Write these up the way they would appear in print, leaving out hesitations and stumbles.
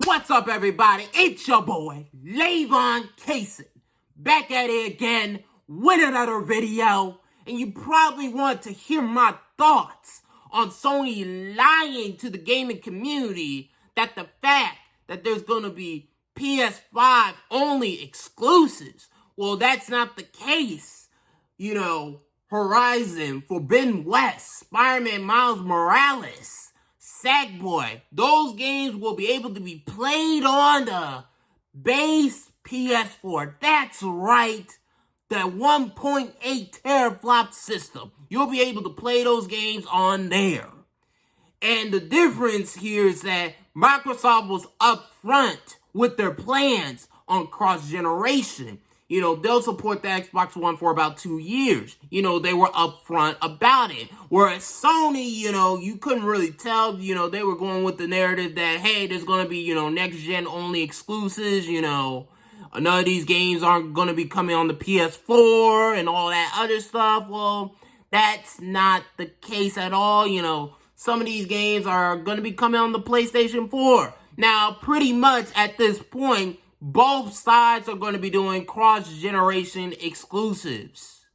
What's up, everybody? It's your boy, Lavon Cason, back at it again with another video. And you probably want to hear my thoughts on Sony lying to the gaming community that the fact that there's going to be PS5 only exclusives. Well, that's not the case. You know, Horizon, Forbidden West, Spider-Man Miles Morales, Sackboy, those games will be able to be played on the base PS4. That's right. The 1.8 teraflop system. You'll be able to play those games on there. And the difference here is that Microsoft was upfront with their plans on cross-generation. You know, they'll support the Xbox One for about 2 years. You know, they were upfront about it. Whereas Sony, you know, you couldn't really tell. You know, they were going with the narrative that, hey, there's going to be, you know, next-gen only exclusives, you know. None of these games aren't going to be coming on the PS4 and all that other stuff. Well, that's not the case at all. You know, some of these games are going to be coming on the PlayStation 4. Now, pretty much at this point, both sides are going to be doing cross-generation exclusives.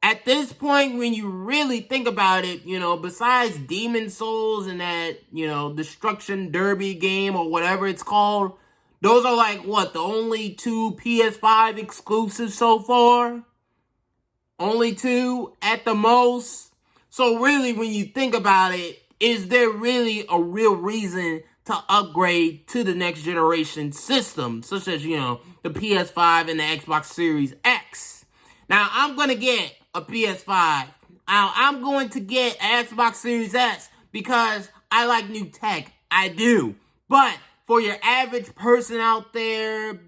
At this point, when you really think about it, you know, besides Demon Souls and that, you know, Destruction Derby game or whatever it's called, those are like, what, the only 2 PS5 exclusives so far? Only 2 at the most? So really, when you think about it, is there really a real reason to upgrade to the next generation system, such as, you know, the PS5 and the Xbox Series X? Now, I'm going to get a PS5. Now, I'm going to get an Xbox Series S because I like new tech. I do. But for your average person out there,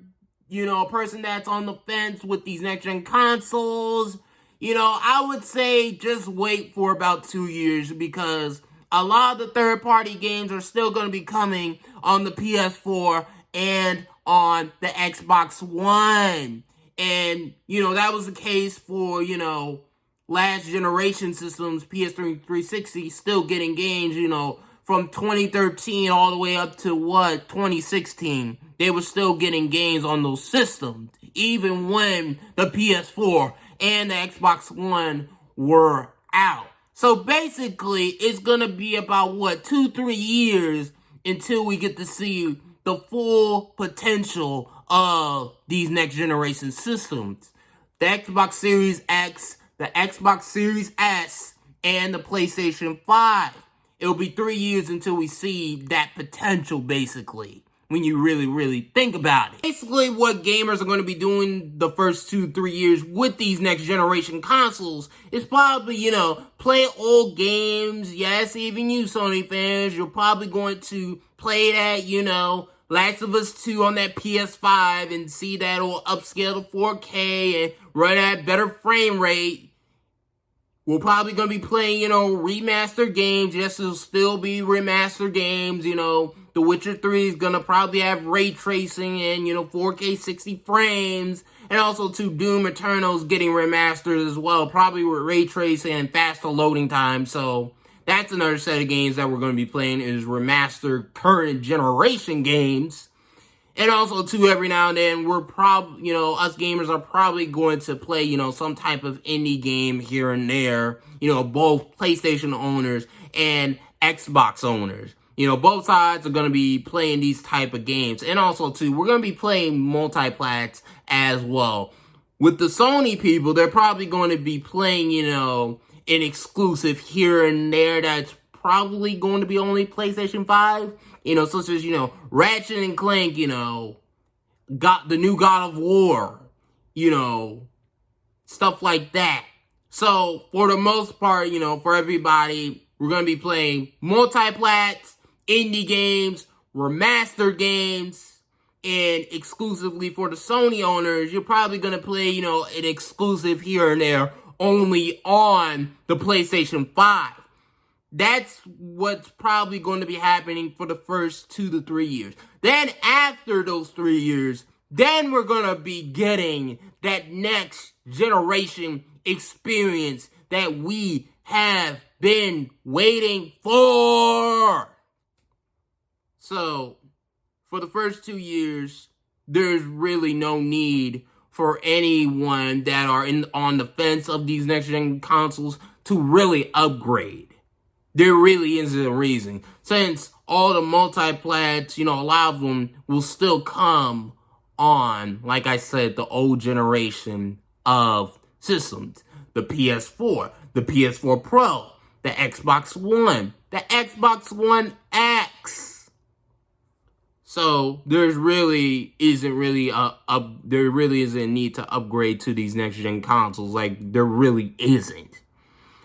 you know, a person that's on the fence with these next-gen consoles, you know, I would say just wait for about 2 years because a lot of the third-party games are still going to be coming on the PS4 and on the Xbox One. And, you know, that was the case for, you know, last generation systems, PS3 360, still getting games, you know, from 2013 all the way up to, 2016. They were still getting games on those systems, even when the PS4 and the Xbox One were out. So basically, it's going to be about, 2-3 years until we get to see the full potential of these next generation systems. The Xbox Series X, the Xbox Series S, and the PlayStation 5. It'll be 3 years until we see that potential, basically, when you really think about it. Basically, what gamers are going to be doing the first 2-3 years with these next generation consoles is probably, you know, play old games. Yes, even you Sony fans, you're probably going to play that, you know, Last of Us 2 on that PS5 and see that it'll upscale to 4K and run at better frame rate. We're probably going to be playing, you know, remastered games. Yes, it'll still be remastered games. You know, The Witcher 3 is going to probably have ray tracing and, you know, 4K 60 frames. And also, too, Doom Eternal's getting remastered as well. Probably with ray tracing and faster loading time. So, that's another set of games that we're going to be playing is remastered current generation games. And also, too, every now and then, we're probably, you know, us gamers are probably going to play, you know, some type of indie game here and there. You know, both PlayStation owners and Xbox owners. You know, both sides are going to be playing these type of games. And also, too, we're going to be playing multiplats as well. With the Sony people, they're probably going to be playing, you know, an exclusive here and there that's probably going to be only PlayStation 5. You know, such as, you know, Ratchet and Clank, you know, got the new God of War, you know, stuff like that. So, for the most part, you know, for everybody, we're going to be playing multiplats, indie games, remastered games, and exclusively for the Sony owners, you're probably going to play, you know, an exclusive here and there only on the PlayStation 5. That's what's probably going to be happening for the first 2 to 3 years. Then after those 3 years, then we're going to be getting that next generation experience that we have been waiting for. So, for the first 2 years, there's really no need for anyone that are on the fence of these next-gen consoles to really upgrade. There really isn't a reason. Since all the multi-plats, a lot of them will still come on, like I said, the old generation of systems. The PS4, the PS4 Pro, the Xbox One, the Xbox One X. So there really isn't a need to upgrade to these next gen consoles. Like, there really isn't.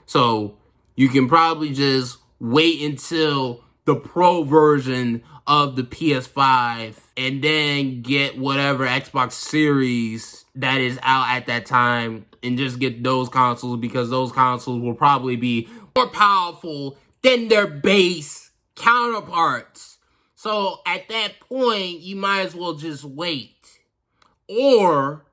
So you can probably just wait until the Pro version of the PS5 and then get whatever Xbox Series that is out at that time and just get those consoles, because those consoles will probably be more powerful than their base counterparts. So at that point, you might as well just wait. Or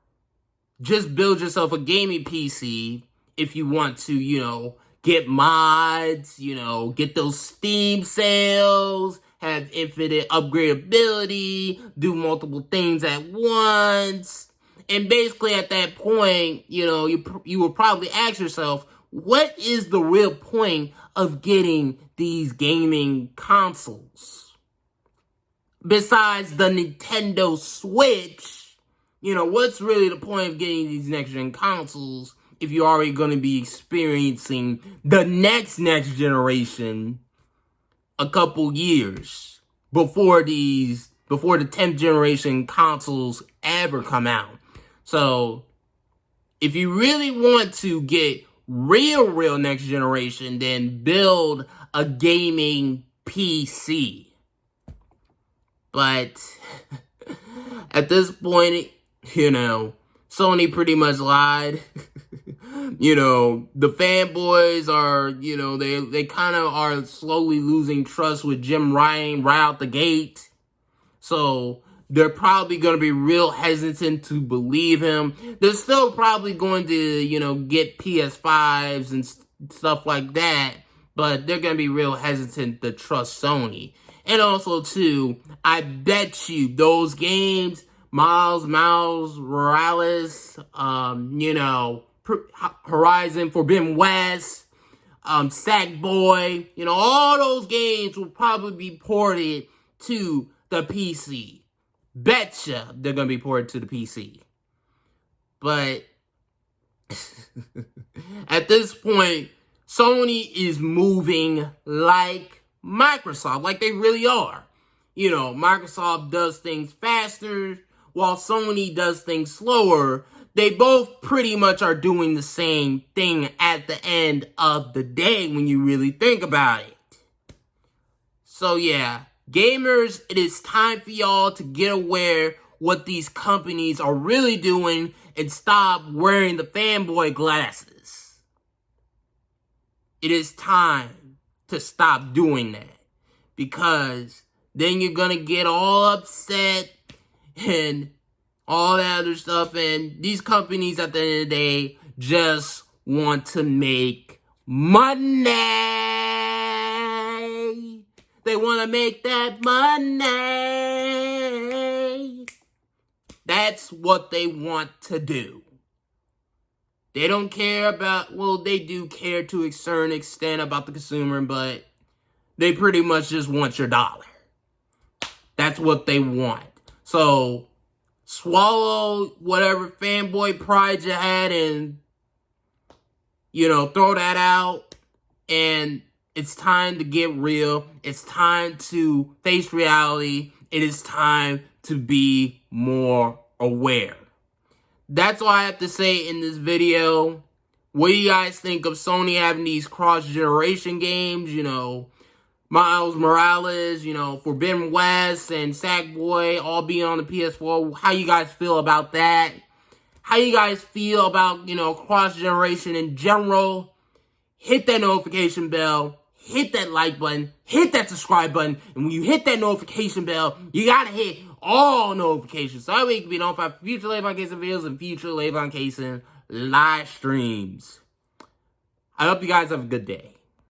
just build yourself a gaming PC if you want to, get mods, get those Steam sales, have infinite upgradability, do multiple things at once. And basically at that point, you will probably ask yourself, what is the real point of getting these gaming consoles? Besides the Nintendo Switch, what's really the point of getting these next-gen consoles if you're already going to be experiencing the next generation a couple years before the 10th generation consoles ever come out? So, if you really want to get real next generation, then build a gaming PC. But at this point, Sony pretty much lied. The fanboys are, they kind of are slowly losing trust with Jim Ryan right out the gate. So they're probably going to be real hesitant to believe him. They're still probably going to, get PS5s and stuff like that. But they're going to be real hesitant to trust Sony. And also, too, I bet you those games, Miles Morales, Horizon Forbidden West, Sackboy, all those games will probably be ported to the PC. Betcha they're going to be ported to the PC. But at this point, Sony is moving like Microsoft, like they really are. Microsoft does things faster while Sony does things slower. They both pretty much are doing the same thing at the end of the day when you really think about it. So yeah, gamers, it is time for y'all to get aware what these companies are really doing and stop wearing the fanboy glasses. It is time to stop doing that, because then you're gonna get all upset and all that other stuff, and these companies at the end of the day just want to make money. They want to make that money. That's what they want to do. They don't care about, they do care to a certain extent about the consumer, but they pretty much just want your dollar. That's what they want. So, swallow whatever fanboy pride you had and, throw that out. And it's time to get real. It's time to face reality. It is time to be more aware. That's all I have to say in this video. What do you guys think of Sony having these cross-generation games? Miles Morales, Forbidden West, and Sackboy all being on the PS4. How you guys feel about that? How you guys feel about, cross-generation in general? Hit that notification bell. Hit that like button. Hit that subscribe button. And when you hit that notification bell, you gotta hit all notifications. So that way you can be notified for future Lavon Cason videos and future Lavon Cason live streams. I hope you guys have a good day.